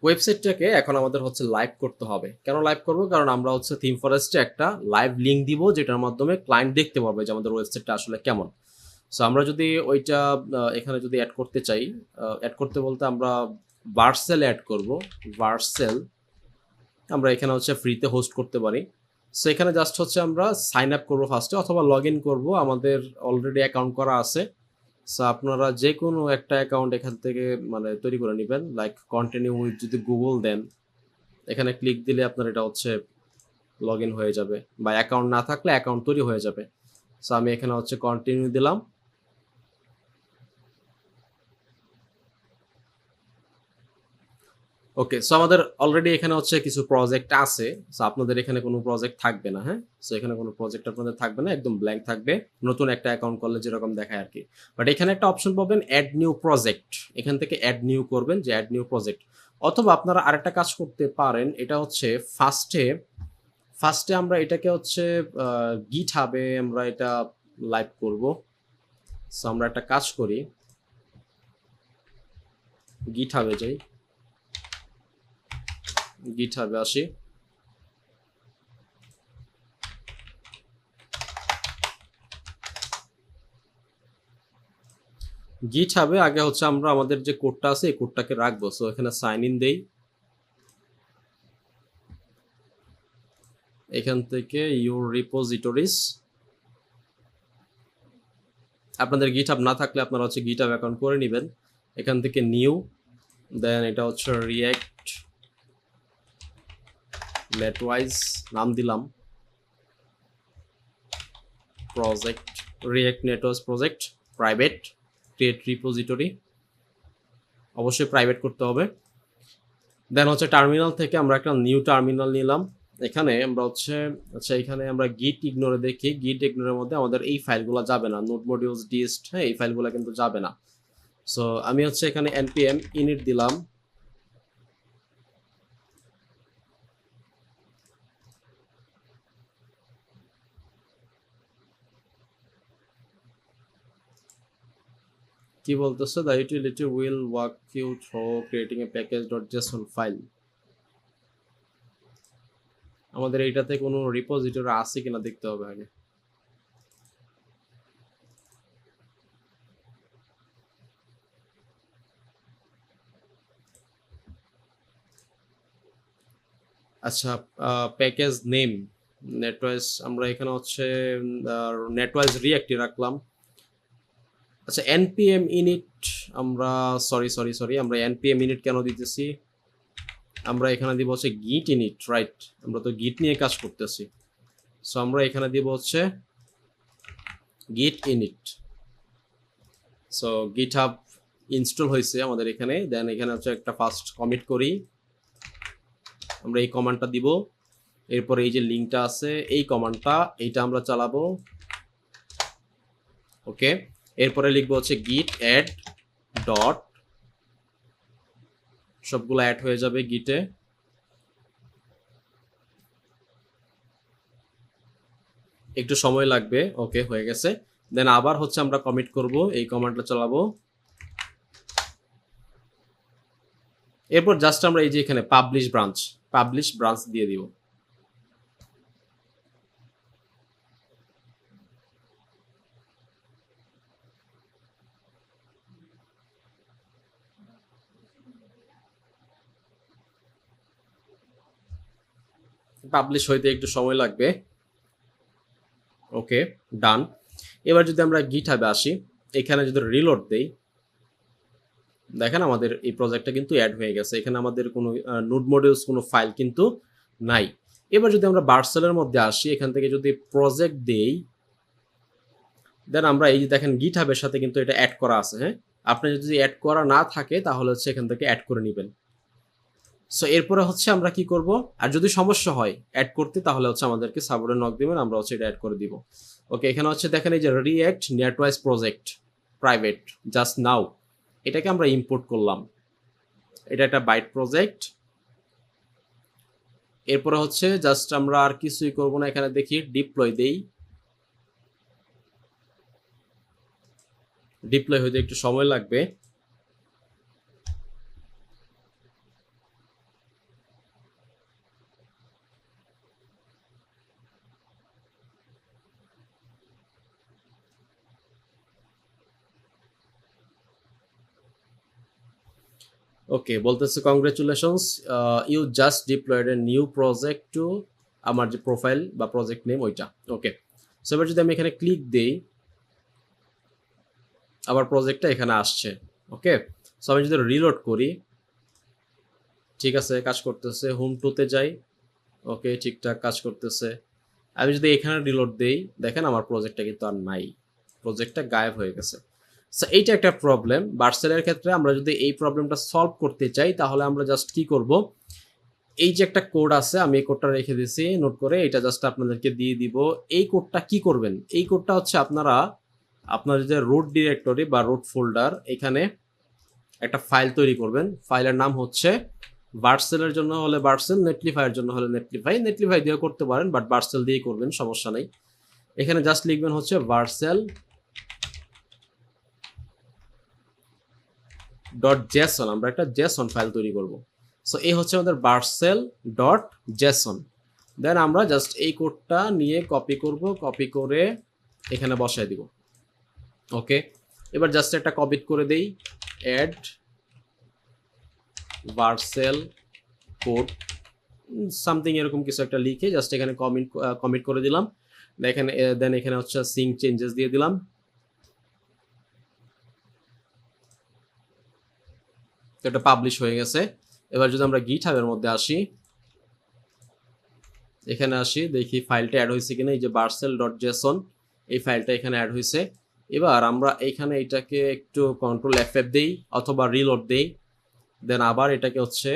ওয়েবসাইটটাকে এখন আমাদের হচ্ছে লাইভ করতে হবে। কেন লাইভ করব? কারণ আমরা হচ্ছে থিম ফরেস্টে একটা লাইভ লিঙ্ক দিব, যেটার মাধ্যমে ক্লায়েন্ট দেখতে পারবে যে আমাদের ওয়েবসাইটটা আসলে কেমন। সো আমরা যদি ওইটা এখানে যদি অ্যাড করতে চাই, অ্যাড করতে বলতে আমরা ভার্সেল অ্যাড করব। ভার্সেল আমরা এখানে হচ্ছে ফ্রিতে হোস্ট করতে পারি। সো এখানে জাস্ট হচ্ছে আমরা সাইন আপ করবো ফার্স্টে, অথবা লগ ইন করবো। আমাদের অলরেডি অ্যাকাউন্ট করা আছে। সো আপনারা যে কোনো একটা অ্যাকাউন্ট এখান থেকে মানে তৈরি করে নেবেন। লাইক কন্টিনিউ উইথ যদি গুগল দেন, এখানে ক্লিক দিলে আপনার এটা হচ্ছে লগ ইন হয়ে যাবে, বা অ্যাকাউন্ট না থাকলে অ্যাকাউন্ট তৈরি হয়ে যাবে। সো আমি এখানে হচ্ছে কন্টিনিউ দিলাম। ওকে, সো আমাদের অলরেডি এখানে হচ্ছে কিছু প্রজেক্ট আছে। সো আপনাদের এখানে কোনো প্রজেক্ট থাকবে না, হ্যাঁ। সো এখানে কোনো প্রজেক্ট আপনাদের থাকবে না, একদম ব্ল্যাঙ্ক থাকবে। নতুন একটা অ্যাকাউন্ট করলে যেরকম দেখায় আর কি। বাট এখানে একটা অপশন পাবেন অ্যাড নিউ প্রজেক্ট। এখান থেকে অ্যাড নিউ করবেন, যে অ্যাড নিউ প্রজেক্ট। অথবা আপনারা আরেকটা কাজ করতে পারেন, এটা হচ্ছে ফার্স্টে আমরা এটাকে হচ্ছে গিট হাবে আমরা এটা লাইভ করব। সো আমরা একটা কাজ করি, গিট হাবে যাই, গিট হাবে আসি। গিট হাবে আগে হচ্ছে আমরা আমাদের যে কোডটা আছে এই কোডটাকে রাখবো। সো এখানে সাইন ইন দেই, এখান থেকে ইউর রিপোজিটরিজ। আপনাদের গিট হাব না থাকলে আপনারা হচ্ছে গিট হাব অ্যাকাউন্ট করে নেবেন। এখান থেকে নিউ, দেন এটা হচ্ছে রিয়াক্ট নেটওয়াইজ, নাম দিলাম project, React Netwise project, private, create repository, অবশ্যই প্রাইভেট করতে হবে। দেন হচ্ছে টার্মিনাল থেকে আমরা একটা নিউ টার্মিনাল নিলাম। এখানে আমরা হচ্ছে আচ্ছা এখানে আমরা গিট ইগনোরে দেখি, গিট ইগনোরের মধ্যে আমাদের এই ফাইলগুলো যাবে না, নোড মডিউলস ডিস্ট, হ্যাঁ এই ফাইলগুলো কিন্তু যাবে না। সো আমি হচ্ছে এখানে npm init দিলাম। কি বলতেছে, the utility will walk you through creating a প্যাকেজ.json ফাইল। আমাদের এইটাতে কোনো রিপোজিটরি আছে কিনা দেখতে হবে আগে। আচ্ছা, প্যাকেজ নেম নেটওয়াইজ, আমরা এখানে হচ্ছে নেটওয়াইজ রিয়াক্টই রাখলাম। আচ্ছা npm init, আমরা সরি আমরা npm init কেন দিতেছি, আমরা এখানে দিব হচ্ছে git init, রাইট? আমরা তো গিট নিয়ে কাজ করতেছি। সো আমরা এখানে দিব হচ্ছে git init। So GitHub install হয়েছে আমাদের এখানে। দেন এখানে হচ্ছে একটা ফার্স্ট কমিট করি, আমরা এই কমান্ডটা দিব। এরপরে এই যে লিঙ্কটা আছে এই কমান্ডটা, এইটা আমরা চালাবো। ওকে, এরপরে লিখবো হচ্ছে git add ডট, সবগুলো অ্যাড হয়ে যাবে গিটে। একটু সময় লাগবে। ওকে, হয়ে গেছে। দেন আবার হচ্ছে আমরা কমিট করব, এই কমান্ডটা চালাবো। এরপর জাস্ট আমরা এই যে এখানে পাবলিশ ব্রাঞ্চ দিয়ে দিব। পাবলিশ হইতে একটু সময় লাগবে। ওকে, ডান। এবার যদি আমরা গিটহাবে আসি, এখানে যদি রিলোড দেই, দেখেন আমাদের এই প্রজেক্টটা কিন্তু অ্যাড হয়ে গেছে। এখানে আমাদের কোনো নোড মডিউলস কোনো ফাইল কিন্তু নাই। এবার যদি আমরা ভার্সেলের মধ্যে আসি, এখান থেকে যদি প্রজেক্ট দেই, দেন আমরা এই যে দেখেন গিটহাবের সাথে কিন্তু এটা অ্যাড করা আছে, হ্যাঁ। আপনি যদি অ্যাড করা না থাকে তাহলে হচ্ছে এখান থেকে অ্যাড করে নেবেন। সো এরপরে হচ্ছে আমরা কি করব, আর যদি সমস্যা হয় অ্যাড করতে, তাহলে হচ্ছে আমাদেরকে সাপোর্টে নক দিবেন, আমরা হচ্ছে এটা অ্যাড করে দিব। ওকে, এখানে হচ্ছে দেখেন এই যে React Netwise project private just now, এটাকে আমরা ইম্পোর্ট করলাম। এটা একটা বাইট প্রজেক্ট। এরপরে হচ্ছে জাস্ট আমরা আর কিছুই করব না, এখানে দেখি ডিপ্লয় দেই। ডিপ্লয় হইতে একটু সময় লাগবে। ওকে, বলতেছে congratulations, you just deployed a new project to আমার যে প্রোফাইল বা প্রজেক্ট নেম ওইটা। ওকে, সো এবার যদি আমি এখানে ক্লিক দিই, আবার প্রজেক্টটা এখানে আসছে। ওকে, সো আমি যদি রিলোড করি, ঠিক আছে কাজ করতেছে। হোম টুতে যাই, ওকে ঠিকঠাক কাজ করতেছে। আমি যদি এখানে রিলোড দেই, দেখেন আমার প্রজেক্টটা কিন্তু আর নাই, প্রজেক্টটা গায়েব হয়ে গেছে। সো এইটা একটা প্রবলেম ভার্সেলের ক্ষেত্রে। আমরা যদি এই প্রবলেমটা সলভ করতে চাই তাহলে আমরা জাস্ট কি করব, এই যে একটা কোড আছে, আমি এই কোডটা রেখে দিছি নোট করে, এটা জাস্ট আপনাদেরকে দিয়ে দিব। এই কোডটা কি করবেন, এই কোডটা হচ্ছে আপনারা আপনার যে রুট ডিরেক্টরি বা রুট ফোল্ডার, এখানে একটা ফাইল তৈরি করবেন। ফাইলের নাম হচ্ছে ভার্সেলের জন্য হলে ভার্সেল, নেটলিফাইয়ের জন্য হলে নেটলিফাই। নেটলিফাই দিয়ে করতে পারেন, বাট ভার্সেল দিয়ে করবেন, সমস্যা নেই। এখানে জাস্ট লিখবেন হচ্ছে ভার্সেল ডট জেসন, আমরা একটা জেসন ফাইল তৈরি করব। সো এই হচ্ছে আমাদের ভার্সেল ডট জেসন। দেন আমরা জাস্ট এই কোডটা নিয়ে কপি করব, কপি করে এখানে বসায় দিব। ওকে, এবার জাস্ট একটা কপি করে দেই, অ্যাড ভার্সেল কোড সামথিং এরকম কিছু একটা লিখে জাস্ট এখানে কমিট করে দিলাম। এখানে দেন এখানে হচ্ছে সিঙ্ক চেঞ্জেস দিয়ে দিলাম। এটা পাবলিশ হয়ে গেছে। এবার যদি আমরা গিটহাবের মধ্যে আসি, এখানে আসি, দেখি ফাইলটা অ্যাড হয়েছে কিনা। এই যে ভার্সেল ডট জেসন, এই ফাইলটা এখানে অ্যাড হয়েছে। এবার আমরা এখানে এটাকে একটু কন্ট্রোল F5 দেই অথবা রিলোড দেই, দেন আবার এটাকে হচ্ছে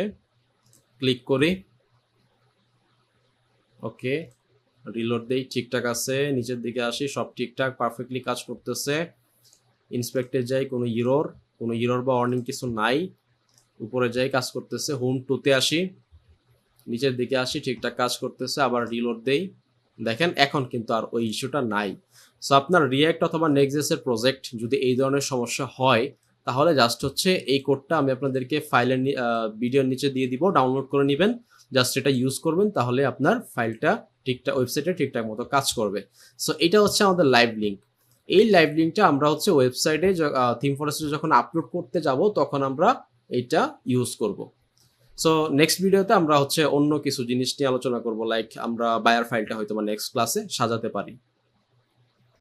ক্লিক করি। ওকে, রিলোড দেই, ঠিকঠাক আছে। নিচের দিকে আসি, সব ঠিকঠাক পারফেক্টলি কাজ করতেছে। ইন্সপেক্টে যাই, কোনো ইরর বা ওয়ার্নিং কিছু নাই। উপরে যাই, কাজ করতেছে। হোম টুতে আসি, নিচের দিকে আসি, ঠিকঠাক কাজ করতেছে। আবার রিলোড দেই, দেখেন এখন কিন্তু আর ওই ইস্যুটা নাই। সো আপনার রিয়্যাক্ট অথবা নেক্সট.js প্রজেক্ট যদি এই ধরনের সমস্যা হয়, তাহলে জাস্ট হচ্ছে এই কোডটা আমি আপনাদেরকে ফাইলের ভিডিওর নিচে দিয়ে দিব, ডাউনলোড করে নেবেন, জাস্ট এটা ইউজ করবেন, তাহলে আপনার ফাইলটা ঠিকঠাক ওয়েবসাইটে ঠিকঠাক মতো কাজ করবে। সো এটা হচ্ছে আমাদের লাইভ লিঙ্ক। এই লাইভ লিঙ্কটা আমরা হচ্ছে ওয়েবসাইটে থিম ফরেস্টে যখন আপলোড করতে যাব তখন আমরা এইটা ইউজ করব। সো নেক্সট ভিডিওতে আমরা হচ্ছে অন্য কিছু জিনিস নিয়ে আলোচনা করব, লাইক আমরা বায়ার ফাইলটা হয়তো নেক্সট ক্লাসে সাজাতে পারি।